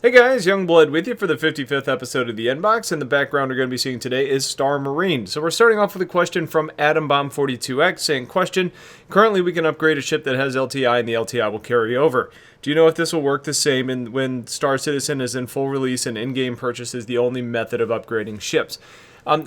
Hey guys, Youngblood with you for the 55th episode of The Inbox, and the background we're going to be seeing today is Star Marine. So we're starting off with a question from AtomBomb42X saying, question, currently we can upgrade a ship that has LTI and the LTI will carry over. Do you know if this will work the same when Star Citizen is in full release and in-game purchase is the only method of upgrading ships?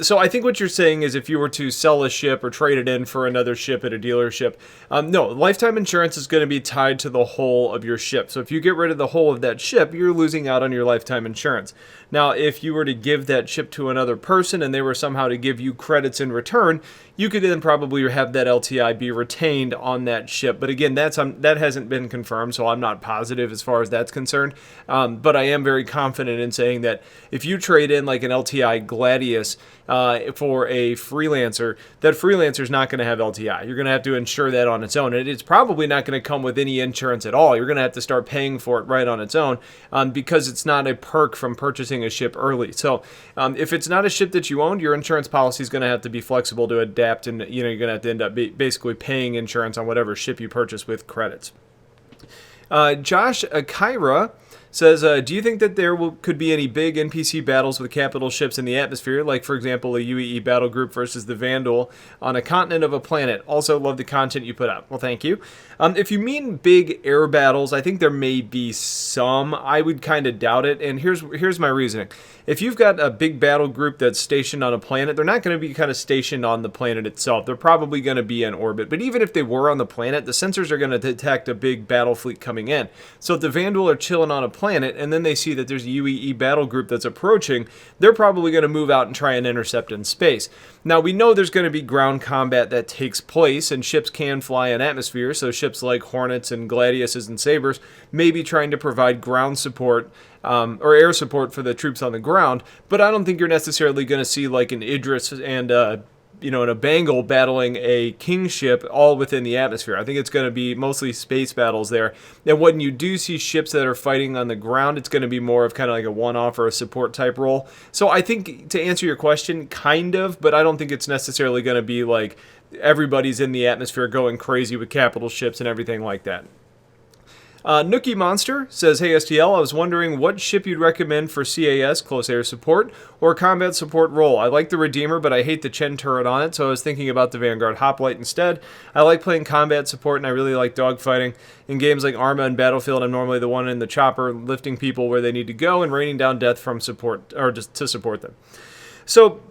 So I think what you're saying is if you were to sell a ship or trade it in for another ship at a dealership, no, lifetime insurance is going to be tied to the hull of your ship. So if you get rid of the hull of that ship, you're losing out on your lifetime insurance. Now, if you were to give that ship to another person and they were somehow to give you credits in return, you could then probably have that LTI be retained on that ship. But again, that hasn't been confirmed, so I'm not positive as far as that's concerned. But I am very confident in saying that if you trade in like an LTI Gladiator for a freelancer, that freelancer is not going to have LTI. You're going to have to insure that on its own. And it's probably not going to come with any insurance at all. You're going to have to start paying for it right on its own because it's not a perk from purchasing a ship early. So if it's not a ship that you own, your insurance policy is going to have to be flexible to adapt, and you're going to have to end up basically paying insurance on whatever ship you purchase with credits. Josh Akira says, do you think that there could be any big NPC battles with capital ships in the atmosphere, like, for example, a UEE battle group versus the Vandal on a continent of a planet? Also, love the content you put out. Well, thank you. If you mean big air battles, I think there may be some. I would kind of doubt it, and here's my reasoning. If you've got a big battle group that's stationed on a planet, they're not going to be kind of stationed on the planet itself. They're probably going to be in orbit. But even if they were on the planet, the sensors are going to detect a big battle fleet coming in. So if the Vandal are chilling on a planet and then they see that there's a UEE battle group that's approaching, they're probably going to move out and try and intercept in space. Now, we know there's going to be ground combat that takes place, and ships can fly in atmosphere, so ships like Hornets and Gladiuses and Sabres may be trying to provide ground support or air support for the troops on the ground, but I don't think you're necessarily going to see like an Idris and a Bengal battling a king ship all within the atmosphere. I think it's going to be mostly space battles there. And when you do see ships that are fighting on the ground, it's going to be more of kind of like a one-off or a support type role. So I think, to answer your question, kind of, but I don't think it's necessarily going to be like everybody's in the atmosphere going crazy with capital ships and everything like that. Nookie Monster says, hey STL, I was wondering what ship you'd recommend for CAS, close air support, or combat support role. I like the Redeemer, but I hate the Chen turret on it, so I was thinking about the Vanguard Hoplite instead. I like playing combat support, and I really like dogfighting. In games like Arma and Battlefield, I'm normally the one in the chopper, lifting people where they need to go and raining down death from support, or just to support them. So,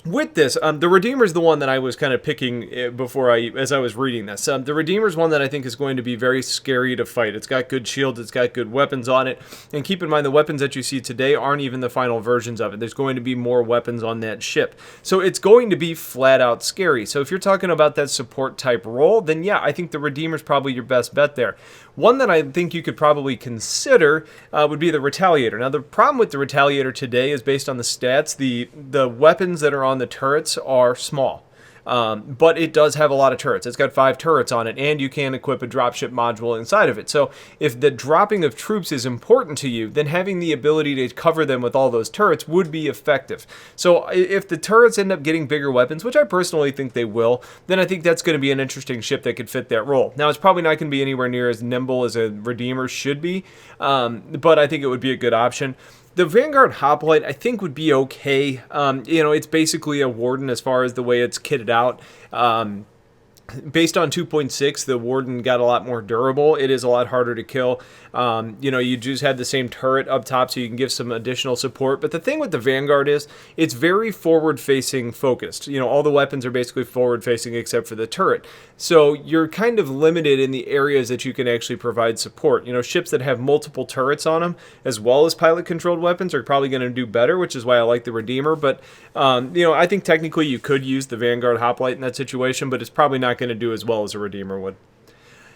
with this, the Redeemer is the one that I was kind of picking as I was reading this. The Redeemer is one that I think is going to be very scary to fight. It's got good shields, it's got good weapons on it, and keep in mind the weapons that you see today aren't even the final versions of it. There's going to be more weapons on that ship. So it's going to be flat out scary. So if you're talking about that support type role, then yeah, I think the Redeemer is probably your best bet there. One that I think you could probably consider would be the Retaliator. Now, the problem with the Retaliator today is based on the stats. The weapons that are on the turrets are small. But it does have a lot of turrets. It's got 5 turrets on it, and you can equip a dropship module inside of it. So if the dropping of troops is important to you, then having the ability to cover them with all those turrets would be effective. So if the turrets end up getting bigger weapons, which I personally think they will, then I think that's going to be an interesting ship that could fit that role. Now, it's probably not going to be anywhere near as nimble as a Redeemer should be, but I think it would be a good option. The Vanguard Hoplite, I think, would be okay. It's basically a Warden as far as the way it's kitted out. Based on 2.6, the Warden got a lot more durable. It is a lot harder to kill. You just have the same turret up top, so you can give some additional support. But the thing with the Vanguard is, it's very forward-facing focused. All the weapons are basically forward-facing except for the turret. So you're kind of limited in the areas that you can actually provide support. Ships that have multiple turrets on them, as well as pilot-controlled weapons, are probably going to do better, which is why I like the Redeemer. But, I think technically you could use the Vanguard Hoplite in that situation, but it's probably not going to do as well as a Redeemer would.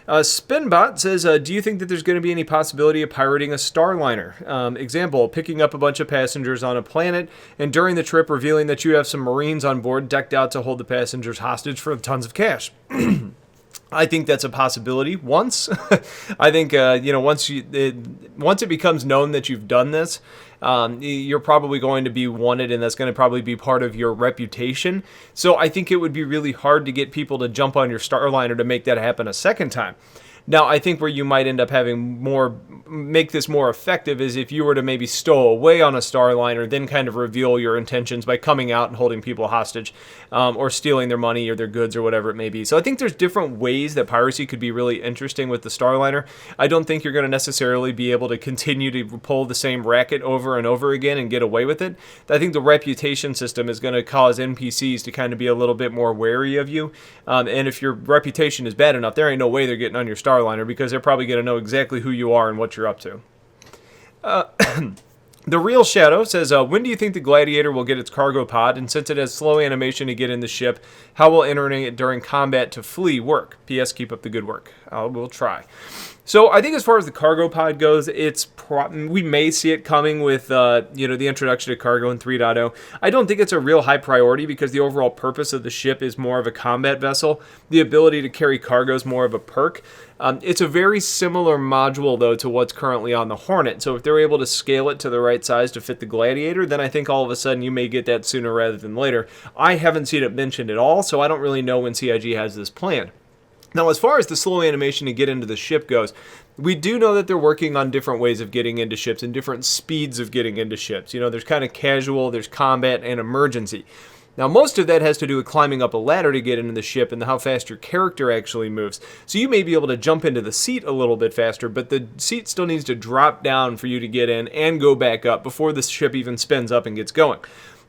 Spinbot says, do you think that there's going to be any possibility of pirating a Starliner? Example, picking up a bunch of passengers on a planet, and during the trip revealing that you have some Marines on board decked out to hold the passengers hostage for tons of cash. I think that's a possibility once. I think, once it becomes known that you've done this, you're probably going to be wanted, and that's going to probably be part of your reputation. So I think it would be really hard to get people to jump on your Starliner to make that happen a second time. Now, I think where you might end up having make this more effective is if you were to maybe stow away on a Starliner, then kind of reveal your intentions by coming out and holding people hostage, or stealing their money or their goods or whatever it may be. So I think there's different ways that piracy could be really interesting with the Starliner. I don't think you're going to necessarily be able to continue to pull the same racket over and over again and get away with it. I think the reputation system is going to cause NPCs to kind of be a little bit more wary of you. And if your reputation is bad enough, there ain't no way they're getting on your Starliner, because they're probably going to know exactly who you are and what you're up to. The Real Shadow says, when do you think the Gladiator will get its cargo pod? And since it has slow animation to get in the ship, how will entering it during combat to flee work? P.S. Keep up the good work. We'll try. So I think as far as the cargo pod goes, we may see it coming with the introduction of cargo in 3.0. I don't think it's a real high priority because the overall purpose of the ship is more of a combat vessel. The ability to carry cargo is more of a perk. It's a very similar module, though, to what's currently on the Hornet. So if they're able to scale it to the right size to fit the Gladiator, then I think all of a sudden you may get that sooner rather than later. I haven't seen it mentioned at all, so I don't really know when CIG has this planned. Now, as far as the slow animation to get into the ship goes, we do know that they're working on different ways of getting into ships and different speeds of getting into ships. There's kind of casual, there's combat, and emergency. Now, most of that has to do with climbing up a ladder to get into the ship and how fast your character actually moves. So you may be able to jump into the seat a little bit faster, but the seat still needs to drop down for you to get in and go back up before the ship even spins up and gets going.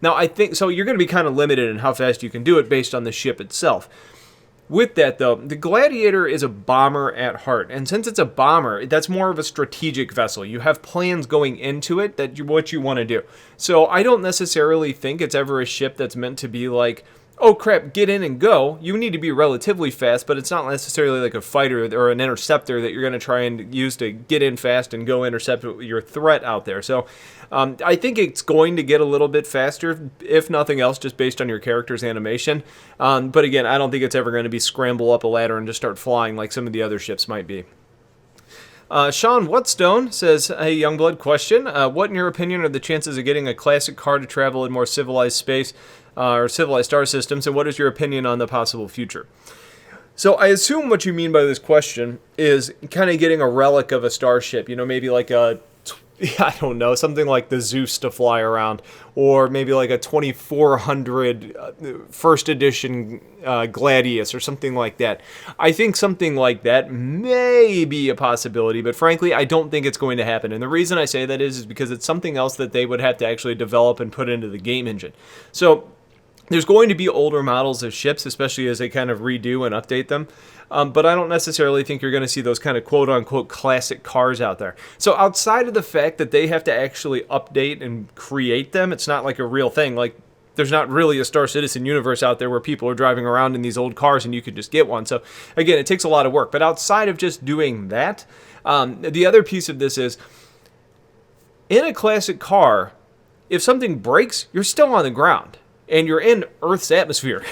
Now, I think so you're going to be kind of limited in how fast you can do it based on the ship itself. With that, though, the Gladiator is a bomber at heart, and since it's a bomber, that's more of a strategic vessel. You have plans going into it what you want to do. So I don't necessarily think it's ever a ship that's meant to be like, oh crap, get in and go. You need to be relatively fast, but it's not necessarily like a fighter or an interceptor that you're going to try and use to get in fast and go intercept your threat out there. So I think it's going to get a little bit faster, if nothing else, just based on your character's animation. But again, I don't think it's ever going to be scramble up a ladder and just start flying like some of the other ships might be. Sean Whatstone says, hey, Youngblood, question. What, in your opinion, are the chances of getting a classic car to travel in more civilized space or civilized star systems, and what is your opinion on the possible future? So I assume what you mean by this question is kind of getting a relic of a starship, maybe like I don't know, something like the Zeus to fly around, or maybe like a 2400 first edition Gladius or something like that. I think something like that may be a possibility, but frankly, I don't think it's going to happen. And the reason I say that is because it's something else that they would have to actually develop and put into the game engine. So there's going to be older models of ships, especially as they kind of redo and update them. But I don't necessarily think you're going to see those kind of quote-unquote classic cars out there. So outside of the fact that they have to actually update and create them, it's not like a real thing. Like, there's not really a Star Citizen universe out there where people are driving around in these old cars and you could just get one. So again, it takes a lot of work. But outside of just doing that, the other piece of this is, in a classic car, if something breaks, you're still on the ground. And you're in Earth's atmosphere.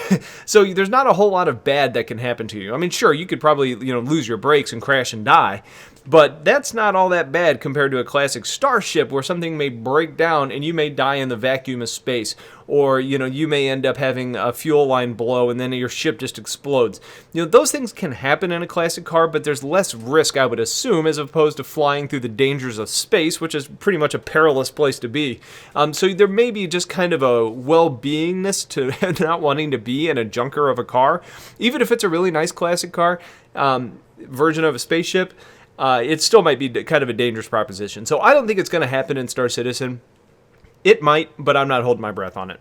So there's not a whole lot of bad that can happen to you. I mean, sure, you could probably, lose your brakes and crash and die, but that's not all that bad compared to a classic starship where something may break down and you may die in the vacuum of space, or, you may end up having a fuel line blow and then your ship just explodes. Those things can happen in a classic car, but there's less risk, I would assume, as opposed to flying through the dangers of space, which is pretty much a perilous place to be. So there may be just kind of a well-beingness to not wanting to be in a junker of a car. Even if it's a really nice classic car, version of a spaceship, it still might be kind of a dangerous proposition. So I don't think it's going to happen in Star Citizen. It might, but I'm not holding my breath on it.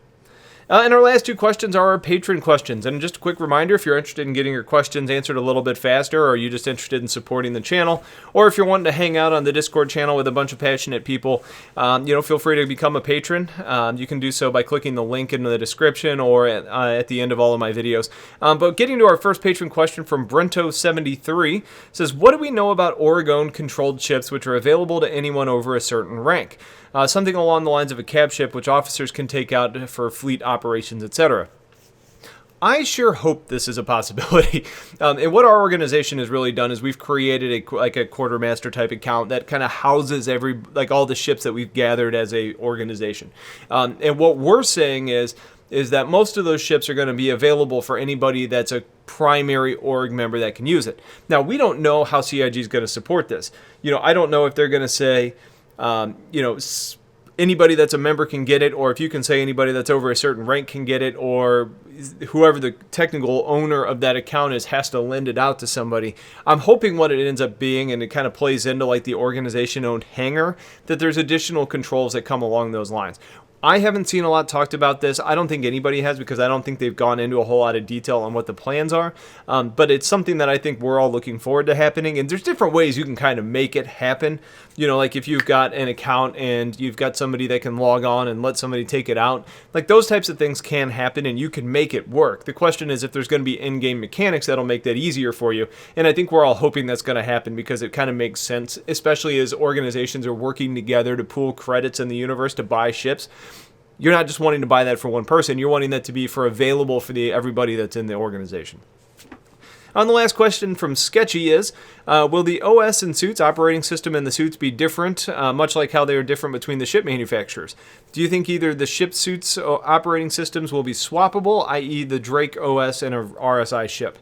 And our last two questions are our patron questions. And just a quick reminder, if you're interested in getting your questions answered a little bit faster, or you're just interested in supporting the channel, or if you're wanting to hang out on the Discord channel with a bunch of passionate people, feel free to become a patron. You can do so by clicking the link in the description or at the end of all of my videos. But getting to our first patron question from Brento73, says, what do we know about Oregon-controlled ships which are available to anyone over a certain rank? Something along the lines of a cab ship which officers can take out for fleet operations, etc. I sure hope this is a possibility. And what our organization has really done is we've created a quartermaster type account that kind of houses all the ships that we've gathered as a organization. And what we're saying is, is that most of those ships are going to be available for anybody that's a primary org member that can use it. Now, we don't know how CIG is going to support this. I don't know if they're going to say, anybody that's a member can get it, or if you can say anybody that's over a certain rank can get it, or whoever the technical owner of that account is has to lend it out to somebody. I'm hoping what it ends up being, and it kind of plays into like the organization-owned hangar, that there's additional controls that come along those lines. I haven't seen a lot talked about this. I don't think anybody has, because I don't think they've gone into a whole lot of detail on what the plans are. But it's something that I think we're all looking forward to happening. And there's different ways you can kind of make it happen. Like if you've got an account and you've got somebody that can log on and let somebody take it out, like those types of things can happen and you can make it work. The question is if there's going to be in-game mechanics that'll make that easier for you. And I think we're all hoping that's going to happen, because it kind of makes sense, especially as organizations are working together to pool credits in the universe to buy ships. You're not just wanting to buy that for one person. You're wanting that to be available for everybody that's in the organization. On the last question from Sketchy is, will the OS and suits, operating system and the suits, be different, much like how they are different between the ship manufacturers? Do you think either the ship suits operating systems will be swappable, i.e. the Drake OS and a RSI ship?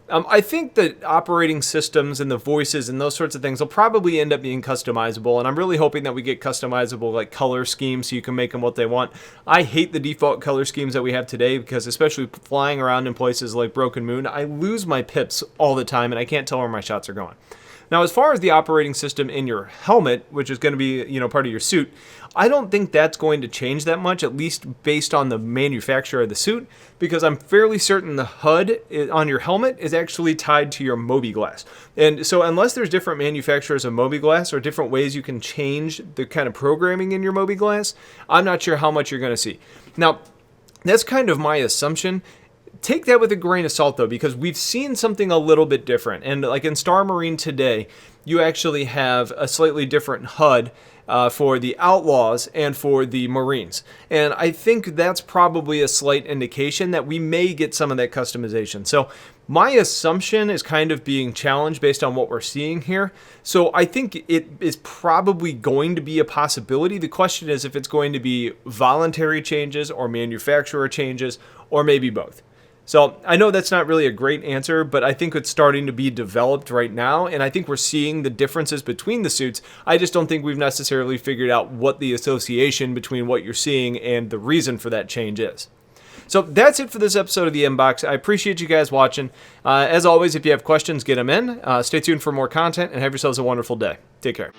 I think that operating systems and the voices and those sorts of things will probably end up being customizable, and I'm really hoping that we get customizable like color schemes so you can make them what they want. I hate the default color schemes that we have today, because especially flying around in places like Broken Moon, I lose my pips all the time and I can't tell where my shots are going. Now, as far as the operating system in your helmet, which is going to be, part of your suit, I don't think that's going to change that much, at least based on the manufacturer of the suit, because I'm fairly certain the HUD on your helmet is actually tied to your mobiGlass. And so unless there's different manufacturers of mobiGlass or different ways you can change the kind of programming in your mobiGlass, I'm not sure how much you're going to see. Now, that's kind of my assumption. Take that with a grain of salt, though, because we've seen something a little bit different. And like in Star Marine today, you actually have a slightly different HUD for the Outlaws and for the Marines. And I think that's probably a slight indication that we may get some of that customization. So my assumption is kind of being challenged based on what we're seeing here. So I think it is probably going to be a possibility. The question is if it's going to be voluntary changes or manufacturer changes, or maybe both. So I know that's not really a great answer, but I think it's starting to be developed right now, and I think we're seeing the differences between the suits. I just don't think we've necessarily figured out what the association between what you're seeing and the reason for that change is. So that's it for this episode of The Inbox. I appreciate you guys watching. As always, if you have questions, get them in. Stay tuned for more content, and have yourselves a wonderful day. Take care.